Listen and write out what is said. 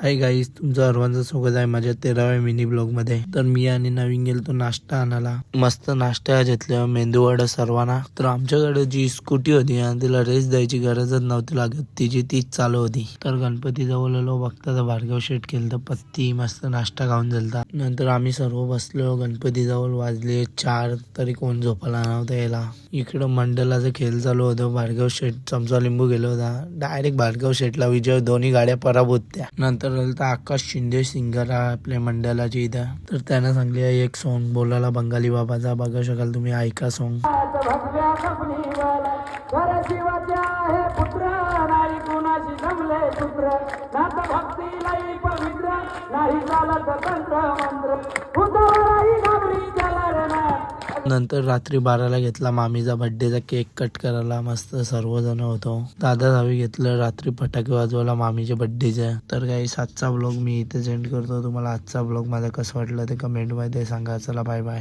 Hi guys, तुमचं सर्वांचं स्वागत आहे माझ्या 13व्या मिनी ब्लॉग मध्ये। तर मी आणि नवीन गेलतो नाश्ता आणायला। मस्त नाश्ता घेतला, मेंदूवडा सर्वांना। तर आमच्याकडे जी स्कूटी होती आणि तिला रेस द्यायची गरजच नव्हती लागत, तिची तीच चालू होती। तर गणपती जवळ आलो, बघता तर भार्गव शेट केलतं पत्ती, मस्त नाश्ता खाऊन झालता। नंतर आम्ही सर्व बसलो गणपती जवळ, वाजले 4 तरी कोण झोपायला नव्हतं यायला। इकडं मंडलाचा खेळ चालू होतं, भार्गव शेट चमचा लिंबू गेलो होता, डायरेक्ट भार्गव शेटला विजय, दोन्ही गाड्या पराभूत त्या। नंतर आकाश शिंदे सिंगर आपल्या मंडळाची इथं, तर त्यानं सांगले एक सॉन्ग बोलायला बंगाली बाबाचा, बघू शकाल तुम्ही, ऐका सॉन्ग। नंतर रात्री 12ला घेतला मामीचा बर्थडेचा केक कट करायला, मस्त सर्वजण होतो। दादा भावी घेतलं रात्री फटाके वाजवायला मामीच्या बर्थडेच्या। तर काही आजचा ब्लॉग मी इथे सेंड करतो। तुम्हाला आजचा ब्लॉग माझा कसा वाटला ते कमेंट मध्ये सांगा। चला बाय बाय।